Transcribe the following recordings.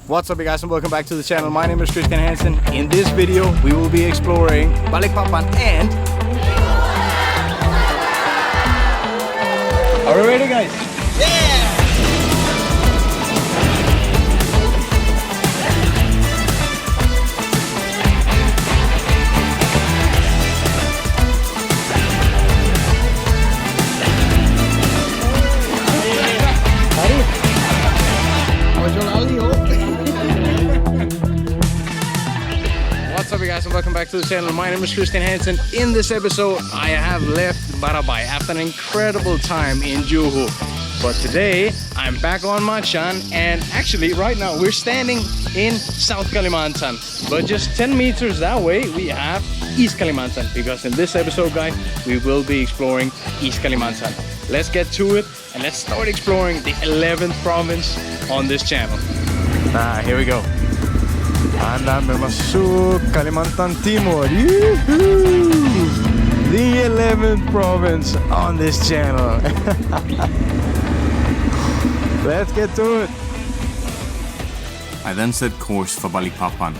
What's up you guys and welcome back to the channel. My name is Christian Hansen. In this video we will be exploring Balikpapan and... Are we ready guys? Yeah! What's up you guys and welcome back to the channel. My name is Christian Hansen. In this episode I have left Barabai after an incredible time in Johor. But today I'm back on Machan, and actually right now we're standing in South Kalimantan. But just 10 meters that way we have East Kalimantan, because in this episode guys we will be exploring East Kalimantan. Let's get to it and let's start exploring the 11th province on this channel. Here we go. Anda memasuki Kalimantan Timur. The 11th province on this channel. Let's get to it. I then set course for Balikpapan,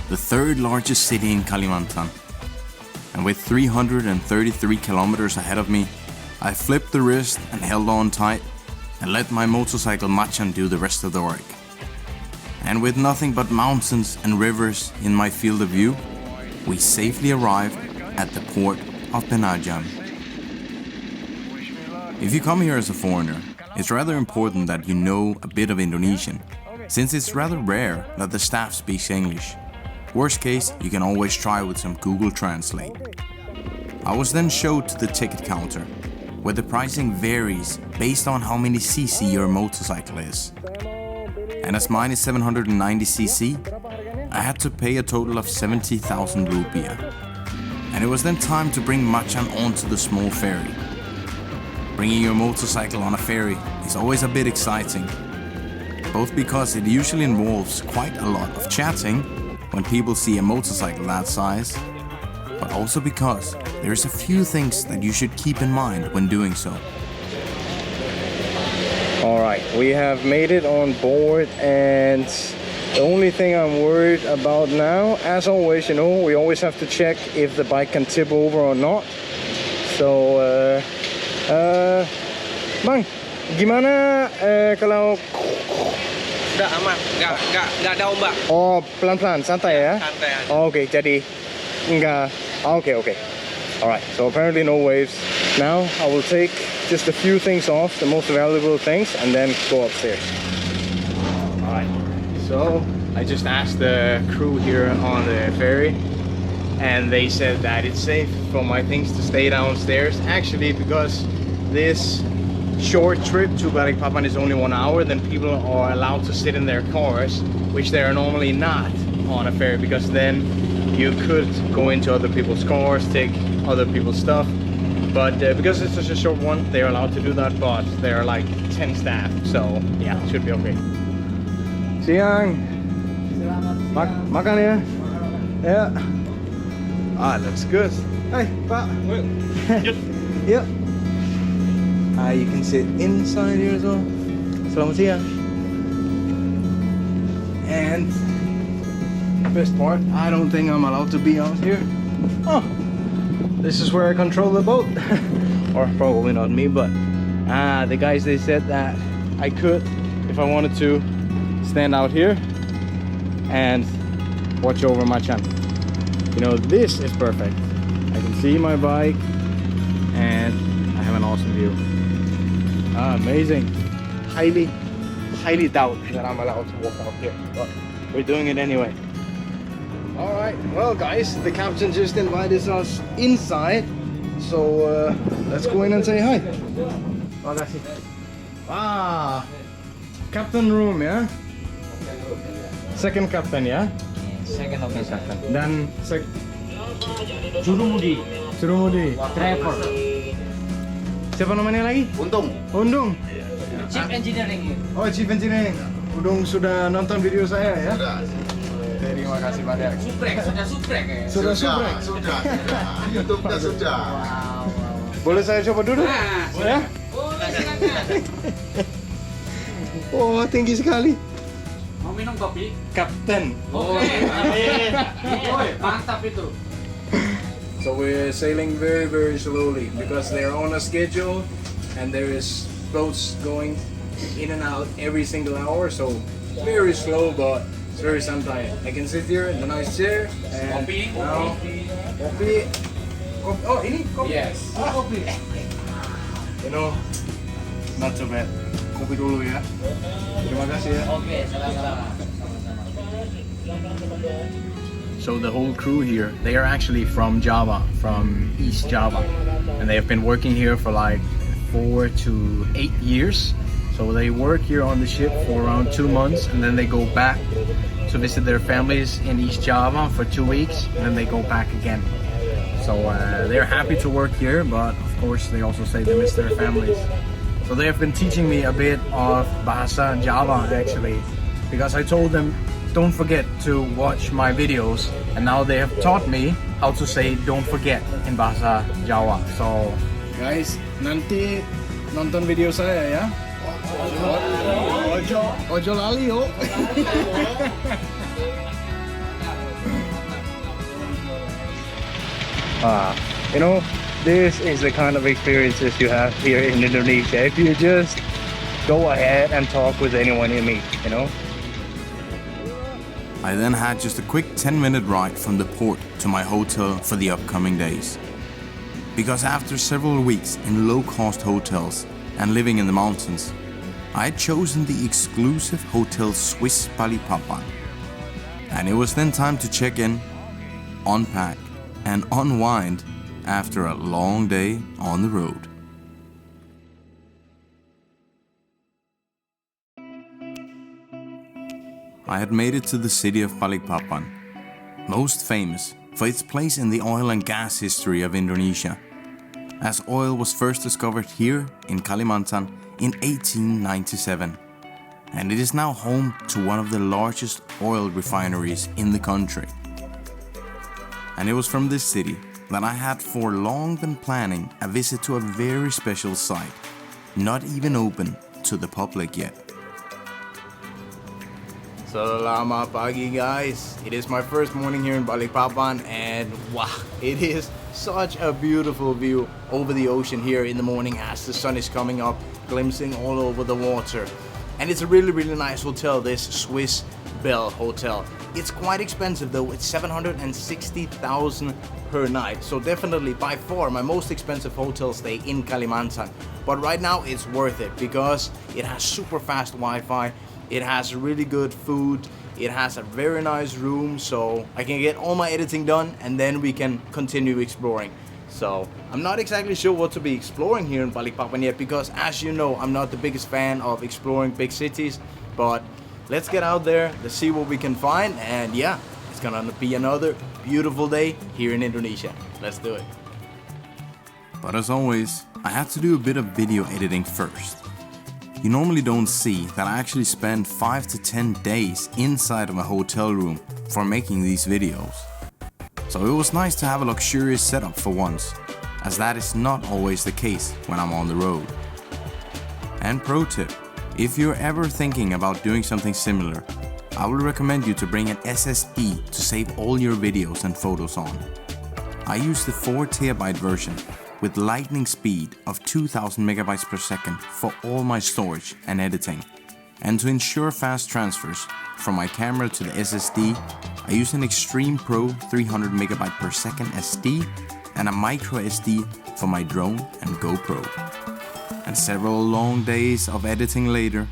the third largest city in Kalimantan. And with 333 kilometers ahead of me, I flipped the wrist and held on tight and let my motorcycle Machan do the rest of the work. And with nothing but mountains and rivers in my field of view, we safely arrived at the port of Penajam. If you come here as a foreigner, it's rather important that you know a bit of Indonesian, since it's rather rare that the staff speaks English. Worst case, you can always try with some Google Translate. I was then showed to the ticket counter, where the pricing varies based on how many cc your motorcycle is. And as mine is 790cc, I had to pay a total of 70,000 rupiah. And it was then time to bring Machan onto the small ferry. Bringing your motorcycle on a ferry is always a bit exciting, both because it usually involves quite a lot of chatting when people see a motorcycle that size, but also because there's a few things that you should keep in mind when doing so. Alright, we have made it on board, and the only thing I'm worried about now, as always, you know, we always have to check if the bike can tip over or not. So, Bang, gimana kalau... Udah aman, nggak ada ombak. Oh, pelan-pelan, santai ya? Santai aja. Oh, okay, jadi enggak... Okay. Alright, so apparently no waves. Now I will take just a few things off, the most valuable things, and then go upstairs. Alright, so I just asked the crew here on the ferry, and they said that it's safe for my things to stay downstairs. Actually, because this short trip to Balikpapan is only 1 hour, then people are allowed to sit in their cars, which they are normally not on a ferry, because then you could go into other people's cars, take other people's stuff. But because it's such a short one, they're allowed to do that, but there are like 10 staff, so yeah, it should be okay. Siang. Makan ya? Yeah. Ah, looks good. Hey, Pak. Yep. You can sit inside here as well. Selamat siang. And best part, I don't think I'm allowed to be out here. Oh, this is where I control the boat. Or probably not me, but the guys, they said that I could, if I wanted to, stand out here and watch over Machan. You know, this is perfect. I can see my bike and I have an awesome view. Amazing. Highly doubt that I'm allowed to walk out here, but we're doing it anyway. Alright, well guys, the captain just invited us inside, so let's go in and say hi. Makasih. Ah, captain room ya? Second captain ya? Second of the captain. Dan Jurumudi. Driver. Siapa namanya lagi? Undung. Chief Engineering. Oh, Chief Engineering. Undung sudah nonton video saya ya? Sudah. Terima kasih banyak. Sudah suprek ya? Sudah. YouTube-nya sudah. Boleh saya coba duduk? Ya? Oh, silakan. Oh, tinggi sekali. minum kopi. Kapten. Mantap itu. So we're sailing very slowly because they're on a schedule and there is boats going in and out every single hour, so very slow but it's very sometimes. I can sit here in the nice chair and Kopi. Kopi. Oh, ini kopi. Yes. Kopi. You know, not so bad. Kopi dulu ya. Terima kasih ya. Oke, sama-sama. So the whole crew here, they are actually from Java, from East Java, and they have been working here for like 4 to 8 years. So they work here on the ship for around 2 months, and then they go back to visit their families in East Java for 2 weeks, and then they go back again. So they're happy to work here, but of course they also say they miss their families. So they have been teaching me a bit of Bahasa Java actually, because I told them don't forget to watch my videos, and now they have taught me how to say don't forget in Bahasa Jawa. So guys, nanti nonton video saya ya. Ojo lali yo. You know, this is the kind of experiences you have here in Indonesia if you just go ahead and talk with anyone you meet, you know. I then had just a quick 10-minute ride from the port to my hotel for the upcoming days. Because after several weeks in low-cost hotels and living in the mountains, I had chosen the exclusive Hotel Swiss Balikpapan. And it was then time to check in, unpack, and unwind after a long day on the road. I had made it to the city of Balikpapan, most famous for its place in the oil and gas history of Indonesia, as oil was first discovered here in Kalimantan in 1897, and it is now home to one of the largest oil refineries in the country. And it was from this city that I had for long been planning a visit to a very special site, not even open to the public yet. Selamat pagi guys, it is my first morning here in Balikpapan, and wow, it is such a beautiful view over the ocean here in the morning as the sun is coming up, glimpsing all over the water. And it's a really nice hotel, this Swiss Bell Hotel. It's quite expensive though, it's 760,000 per night, so definitely by far my most expensive hotel stay in Kalimantan. But right now it's worth it because it has super fast Wi-Fi, it has really good food, it has a very nice room, so I can get all my editing done and then we can continue exploring. So I'm not exactly sure what to be exploring here in Balikpapan yet because, as you know, I'm not the biggest fan of exploring big cities, but let's get out there, let's see what we can find, and yeah, it's gonna be another beautiful day here in Indonesia. Let's do it. But as always, I had to do a bit of video editing first. You normally don't see that I actually spend 5 to 10 days inside of a hotel room for making these videos. So it was nice to have a luxurious setup for once, as that is not always the case when I'm on the road. And pro tip, if you're ever thinking about doing something similar, I would recommend you to bring an SSD to save all your videos and photos on. I use the 4TB version with lightning speed of 2000 megabytes per second for all my storage and editing. And to ensure fast transfers from my camera to the SSD, I use an Extreme Pro 300 megabyte per second SD and a micro SD for my drone and GoPro. And several long days of editing later,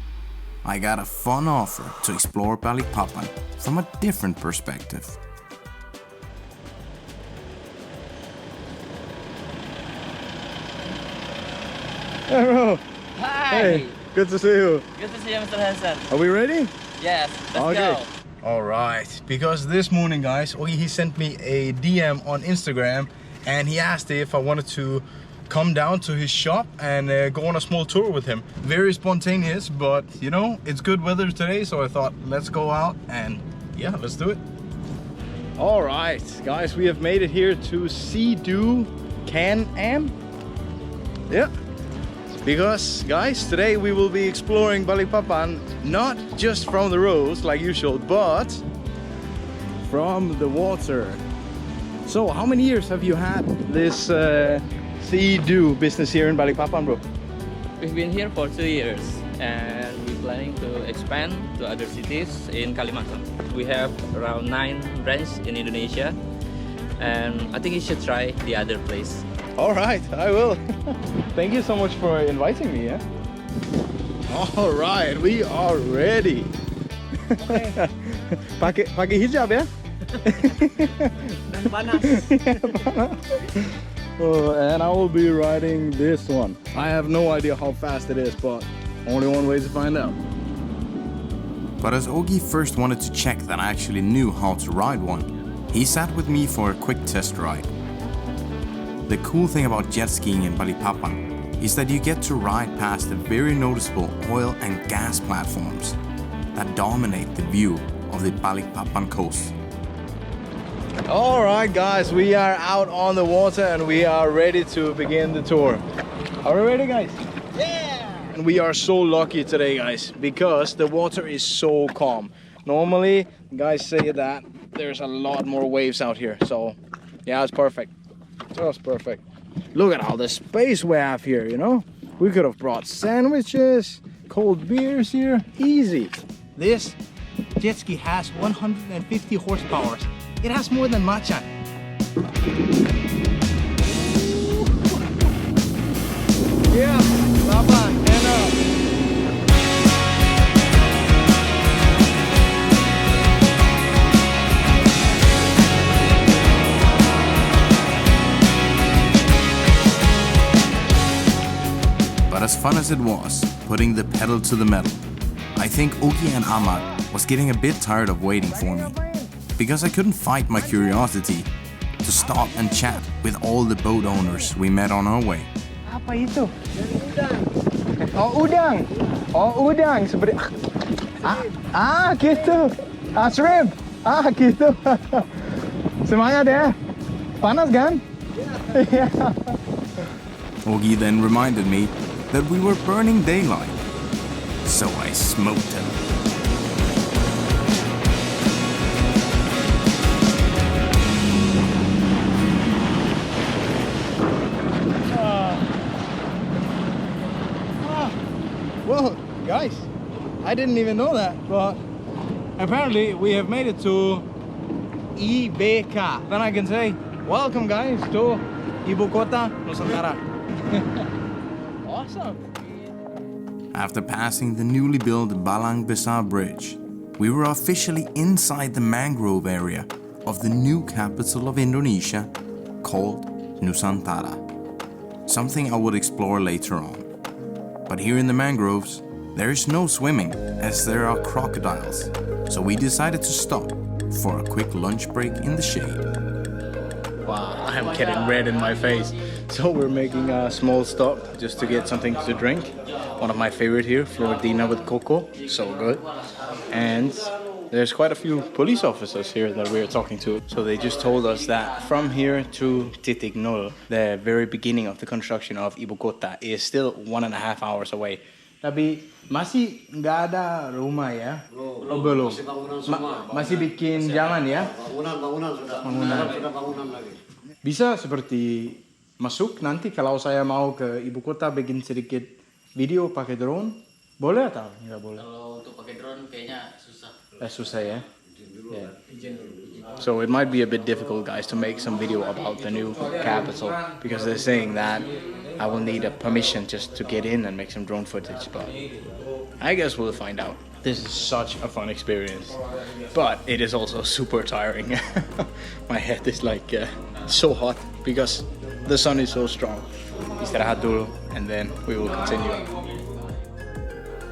I got a fun offer to explore Balikpapan from a different perspective. Hello. Hi. Hey, good to see you. Good to see you, Mr. Hansen. Are we ready? Yes, let's go. Alright, because this morning guys, he sent me a DM on Instagram and he asked if I wanted to come down to his shop and go on a small tour with him. Very spontaneous, but you know, it's good weather today, so I thought let's go out and yeah, let's do it. Alright guys, we have made it here to Sea Doo Can Am. Yeah. Because guys, today we will be exploring Balikpapan not just from the roads like usual, but from the water. So how many years have you had this Sea-Doo business here in Balikpapan, bro? We've been here for 2 years and we're planning to expand to other cities in Kalimantan. We have around 9 branches in Indonesia and I think you should try the other place. All right, I will. Thank you so much for inviting me, yeah? All right, we are ready. Pakai hijab ya? Dan panas. Oh, and I will be riding this one. I have no idea how fast it is, but only one way to find out. But as Ogi first wanted to check that I actually knew how to ride one, he sat with me for a quick test ride. The cool thing about jet skiing in Balikpapan is that you get to ride past the very noticeable oil and gas platforms that dominate the view of the Balikpapan coast. All right, guys, we are out on the water and we are ready to begin the tour. Are we ready, guys? Yeah! And we are so lucky today, guys, because the water is so calm. Normally, guys say that there's a lot more waves out here, so yeah, it's perfect. Just perfect. Look at all the space we have here, you know? We could have brought sandwiches, cold beers here, easy. This jet ski has 150 horsepower. It has more than Machan. Yeah, Papa, stand up. But as fun as it was, putting the pedal to the metal, I think Ogi and Ahmad was getting a bit tired of waiting for me, because I couldn't fight my curiosity to stop and chat with all the boat owners we met on our way. Apa itu? Oh, udang. Oh, udang. Seperti gitu. Shrimp. Gitu. Semangat ya. Panas kan? Yeah. Ogi then reminded me that we were burning daylight, so I smoked him. Well, guys, I didn't even know that, but apparently we have made it to IBK. Then I can say, welcome guys to Ibu Kota Nusantara. Awesome. After passing the newly built Balang Besar Bridge, we were officially inside the mangrove area of the new capital of Indonesia, called Nusantara. Something I would explore later on. But here in the mangroves, there is no swimming as there are crocodiles, so we decided to stop for a quick lunch break in the shade. Wow, I'm getting red in my face. So we're making a small stop just to get something to drink. One of my favorite here, Floridina with cocoa, so good. And there's quite a few police officers here that we're talking to. So they just told us that from here to Titik Nol, the very beginning of the construction of Ibu Kota, is still 1.5 hours away. Tapi masih nggak ada rumah ya? Oh, belum. Masih bikin jalan ya? Bangunan lagi. Bisa seperti masuk nanti kalau saya mau ke Ibu Kota bikin sedikit video pakai drone, boleh atau nggak boleh? Kalau untuk pakai drone kayaknya susah. Susah ya? Yeah. So it might be a bit difficult, guys, to make some video about the new capital because they're saying that I will need a permission just to get in and make some drone footage, but I guess we'll find out. This is such a fun experience, but it is also super tiring. My head is like so hot because the sun is so strong. Istirahat dulu, and then we will continue.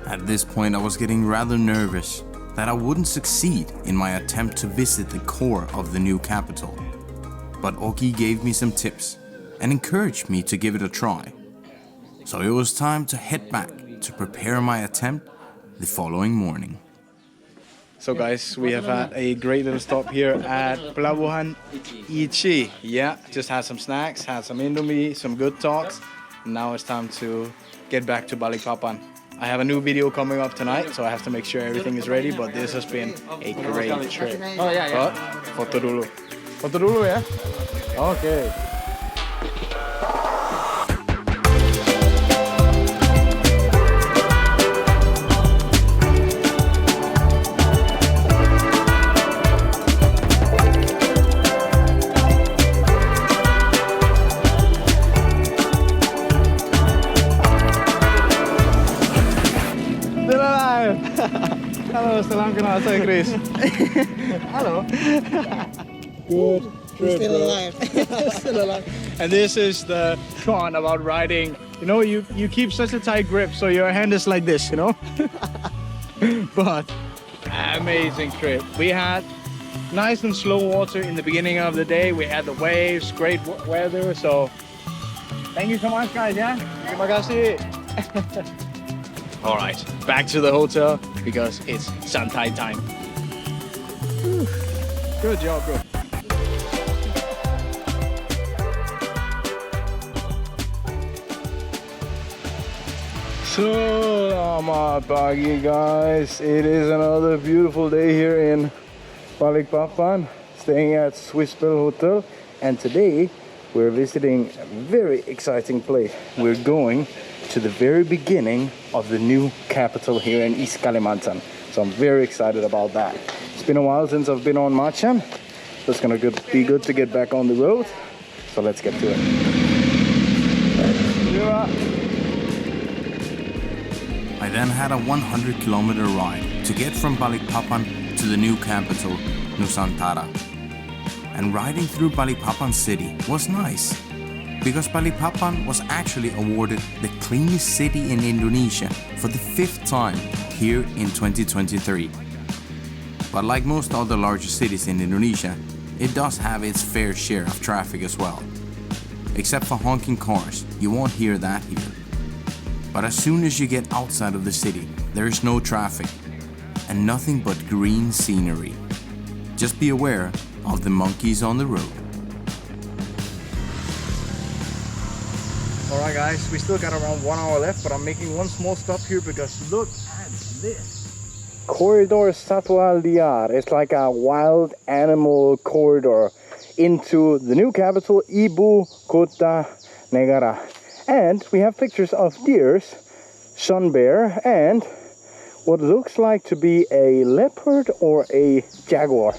At this point, I was getting rather nervous that I wouldn't succeed in my attempt to visit the core of the new capital. But Ogi gave me some tips and encouraged me to give it a try. So it was time to head back to prepare my attempt the following morning. So guys, we have had a great little stop here at Pelabuhan Ichi. Yeah, just had some snacks, had some Indomie, some good talks, Now it's time to get back to Balikpapan. I have a new video coming up tonight, so I have to make sure everything is ready, but this has been a great trip. Oh ya ya. But, foto dulu. Foto dulu ya? Okay. Halo, salam kenal, saya Chris. Hello. Good trip, Still bro. alive. Still alive. And this is the fun about riding. You know, you keep such a tight grip, so your hand is like this, you know? But amazing trip. We had nice and slow water in the beginning of the day. We had the waves, great weather. So thank you so much, guys. Yeah, terima kasih. All right, back to the hotel because it's santai time. Whew. Good job, bro. Selamat pagi, guys. It is another beautiful day here in Balikpapan, staying at Swiss Bell Hotel, and today we're visiting a very exciting place. We're going to the very beginning of the new capital here in East Kalimantan. So I'm very excited about that. It's been a while since I've been on Macan. So it's gonna be good to get back on the road. So let's get to it. I then had a 100-kilometer ride to get from Balikpapan to the new capital, Nusantara. And riding through Balikpapan city was nice, because Balikpapan was actually awarded the cleanest city in Indonesia for the 5th time here in 2023. But like most other larger cities in Indonesia, it does have its fair share of traffic as well. Except for honking cars, you won't hear that here. But as soon as you get outside of the city, there is no traffic and nothing but green scenery. Just be aware of the monkeys on the road. Alright guys, we still got around 1 hour left, but I'm making one small stop here because look at this. Corridor Satwa Liar. It's like a wild animal corridor into the new capital, Ibu Kota Negara. And we have pictures of deers, sun bear, and what looks like to be a leopard or a jaguar.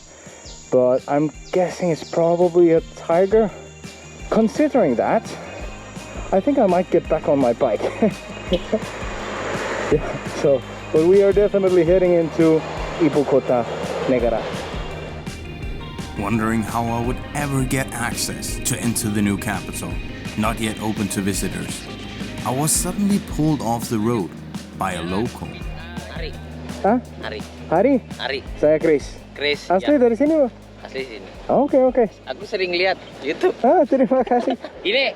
But I'm guessing it's probably a tiger. Considering that, I think I might get back on my bike. Yeah, but we are definitely heading into Ibu Kota Negara. Wondering how I would ever get access to enter the new capital, not yet open to visitors, I was suddenly pulled off the road by a local. Hari. Hah? Hari. Hari? Hari. Saya Chris. Chris. Asli Ya, dari sini, Bro? asli sini. Oke. Aku sering lihat YouTube. Terima kasih. Ini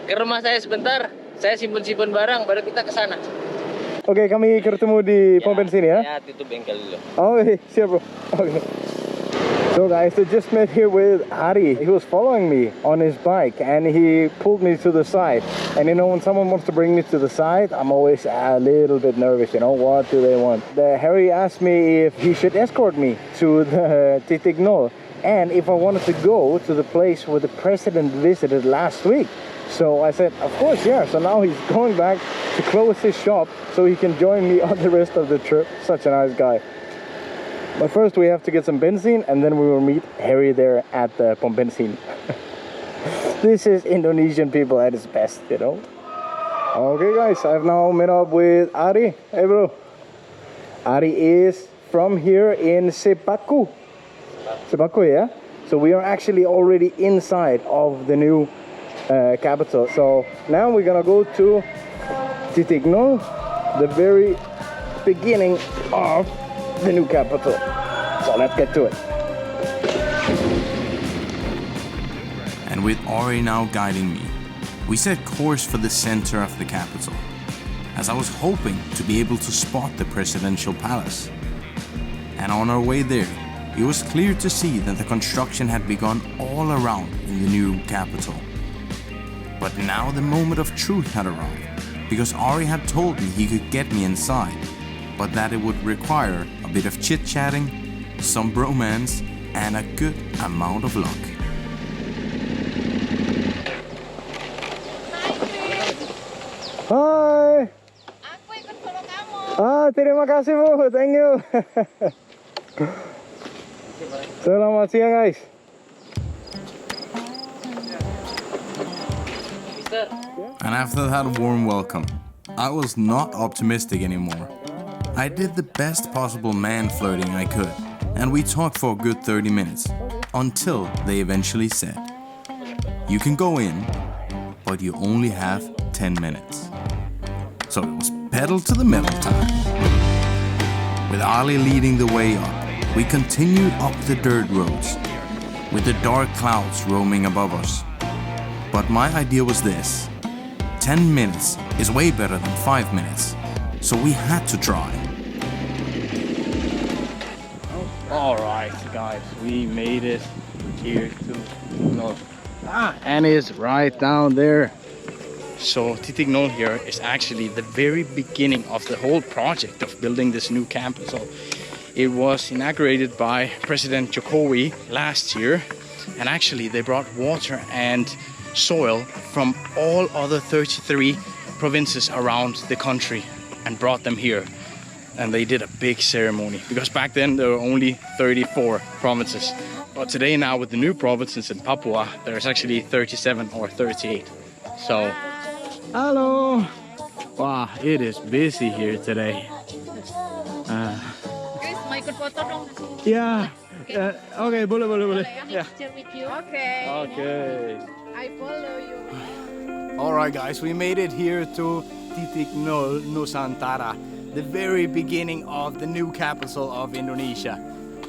ke rumah saya sebentar. Saya simpen-simpen barang, baru kita ke sana. Oke, kami ketemu di pom bensin ya. Ya, tutup bengkel dulu. Oh, siap, Bro. Okay. So guys, I just met here with Hari. He was following me on his bike and he pulled me to the side. And you know, when someone wants to bring me to the side, I'm always a little bit nervous, you know, what do they want? Harry asked me if he should escort me to the Titik Nol and if I wanted to go to the place where the president visited last week. So I said, of course, yeah. So now he's going back to close his shop so he can join me on the rest of the trip. Such a nice guy. But first we have to get some benzene and then we will meet Harry there at the pom bensin. This is Indonesian people at its best, you know. Okay guys, I've now met up with Ari. Hey bro. Ari is from here in Sepaku. Sepaku, yeah? So we are actually already inside of the new capital. So now we're gonna go to Titik Nol, the very beginning of the new capital. So let's get to it. And with Ari now guiding me, we set course for the center of the capital, as I was hoping to be able to spot the presidential palace. And on our way there, it was clear to see that the construction had begun all around in the new capital. But now the moment of truth had arrived, because Ari had told me he could get me inside, but that it would require a bit of chit-chatting, some bromance, and a good amount of luck. Hai. Aku ikut follow kamu. Ah, terima kasih Bu, thank you. Selamat siang guys. And after that warm welcome, I was not optimistic anymore. I did the best possible man flirting I could, and we talked for a good 30 minutes, until they eventually said, "You can go in, but you only have 10 minutes. So it was pedal to the metal time. With Ali leading the way up, we continued up the dirt roads, with the dark clouds roaming above us. But my idea was this: 10 minutes is way better than 5 minutes, so we had to try. Alright guys, we made it here to and it's right down there. So Titik Nol here is actually the very beginning of the whole project of building this new campus. So it was inaugurated by President Jokowi last year, and actually they brought water and soil from all other 33 provinces around the country and brought them here. And they did a big ceremony, because back then there were only 34 provinces. But today, now with the new provinces in Papua, there's actually 37 or 38. So, hello! Wow, it is busy here today. Guys, mau ikut foto dong. Yeah. Okay, boleh. Yeah. Picture with you. Okay. Okay. I follow you. Alright guys, we made it here to Titik Nol, Nusantara, the very beginning of the new capital of Indonesia.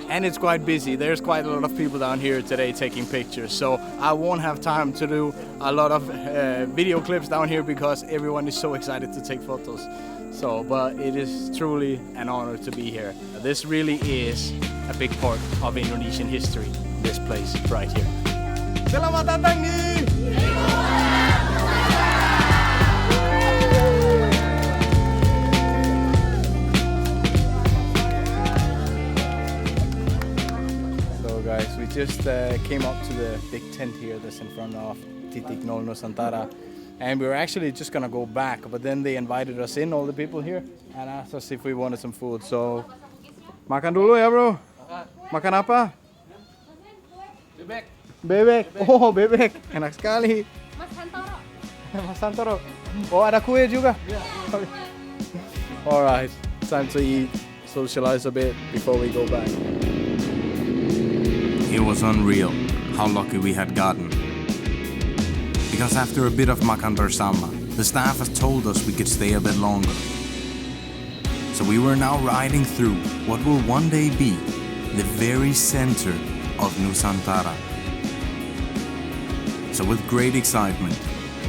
And it's quite busy. There's quite a lot of people down here today taking pictures, so I won't have time to do a lot of video clips down here because everyone is so excited to take photos. So, but it is truly an honor to be here. This really is a big part of Indonesian history, this place right here. Selamat datang di guys, we just came up to the big tent here that's in front of Titik Nol Nusantara, and we were actually just gonna go back, but then they invited us in, all the people here, and asked us if we wanted some food. So makan dulu ya bro. Makan apa? Bebek. Oh, bebek, enak sekali. Mas Santoro. Mas Santoro. Oh, ada kue juga. Alright, time to eat, socialize a bit before we go back. It was unreal how lucky we had gotten. Because after a bit of makan bersama, the staff has told us we could stay a bit longer. So we were now riding through what will one day be the very center of Nusantara. So with great excitement,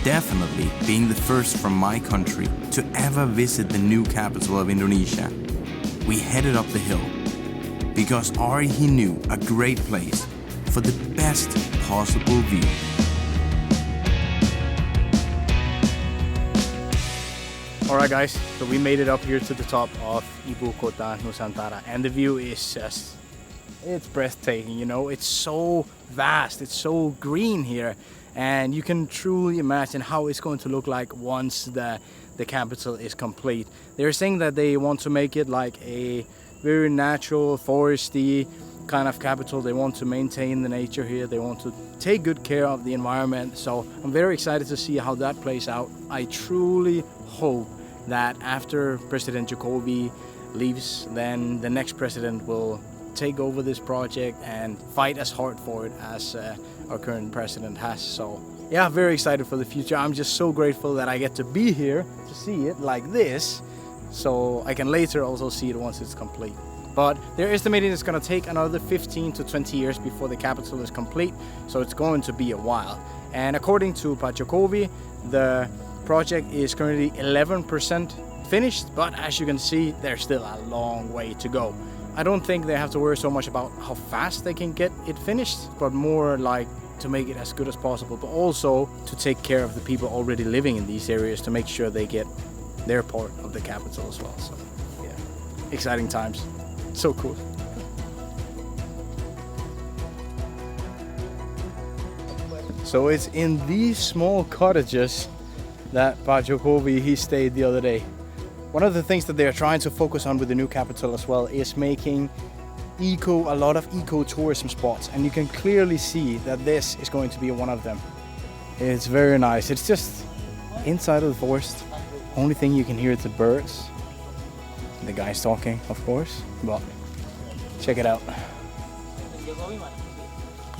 definitely being the first from my country to ever visit the new capital of Indonesia, we headed up the hill. Because Ari, he knew a great place for the best possible view. Alright guys, so we made it up here to the top of Ibu Kota Nusantara, and the view is just, it's breathtaking, you know. It's so vast, it's so green here, and you can truly imagine how it's going to look like once the capital is complete. They're saying that they want to make it like a very natural, foresty kind of capital. They want to maintain the nature here. They want to take good care of the environment. So I'm very excited to see how that plays out. I truly hope that after President Jokowi leaves, then the next president will take over this project and fight as hard for it as our current president has. So yeah, very excited for the future. I'm just so grateful that I get to be here to see it like this, so I can later also see it once it's complete. But they're estimating it's going to take another 15 to 20 years before the capital is complete, so it's going to be a while. And according to Pak Jokowi, the project is currently 11% finished, but as you can see, there's still a long way to go. I don't think they have to worry so much about how fast they can get it finished, but more like to make it as good as possible, but also to take care of the people already living in these areas to make sure they get their part of the capital as well. So yeah, exciting times. So cool. So it's in these small cottages that Pak Jokowi he stayed the other day. One of the things that they are trying to focus on with the new capital as well is making a lot of eco tourism spots, and you can clearly see that this is going to be one of them. It's very nice. It's just inside of the forest. Only thing you can hear is the birds. The guys talking, of course, but check it out.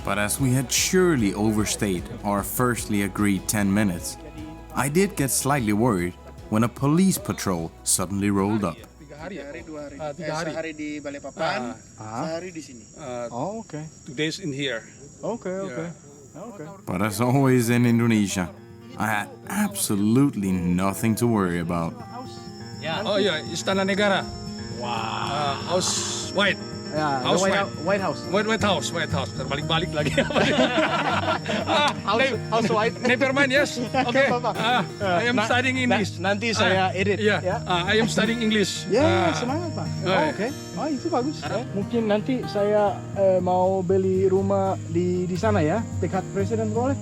But as we had surely overstayed our firstly agreed 10 minutes, I did get slightly worried when a police patrol suddenly rolled up. 3 hari, 2 hari. 3 hari. Sehari di Balikpapan, sehari di sini. Oh, okay. 2 days in here. Okay. But as always in Indonesia, I had absolutely nothing to worry about. Oh yeah, Istana Negara. Wow. House White. Yeah, House White House. White House. Terbalik-balik lagi. House White. Never mind, yes. Okay. I am studying English. Nanti saya edit. Yeah. Ya. I am studying English. Ya, semangat Pak. Oh, oke. Oh, itu bagus. Mungkin nanti saya mau beli rumah di sana ya, dekat presiden boleh?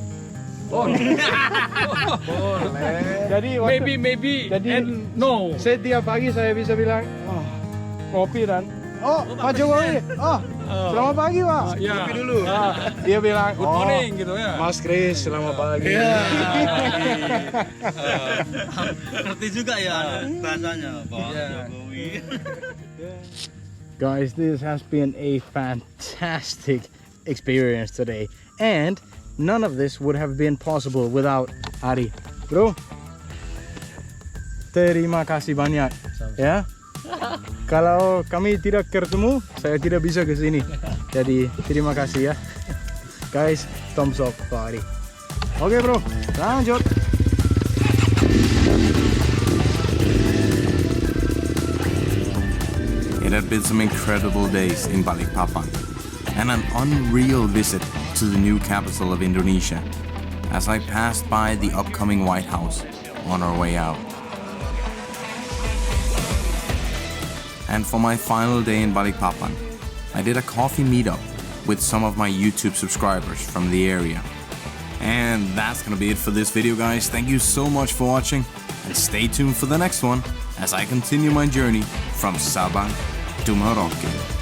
Oh. Jadi Maybe. Jadi And no. setiap pagi saya bisa bilang, kopi dan Pak Jokowi, selamat pagi Pak. Ya. Kopi dulu. Dia bilang, Good morning gitu ya. Mas Kris, selamat pagi. Ngerti juga ya bahasanya Pak Jokowi. Guys, this has been a fantastic experience today, and none of this would have been possible without Ari. Bro, terima kasih banyak. Ya. Kalau kami tidak ketemu, saya tidak bisa ke sini. Jadi terima kasih ya. Guys, thumbs up Pak Ari. Oke bro, lanjut. It had been some incredible days in Balikpapan and an unreal visit to the new capital of Indonesia as I passed by the upcoming White House on our way out. And for my final day in Balikpapan, I did a coffee meetup with some of my YouTube subscribers from the area. And that's gonna be it for this video, guys. Thank you so much for watching, and stay tuned for the next one as I continue my journey from Sabang to Merauke.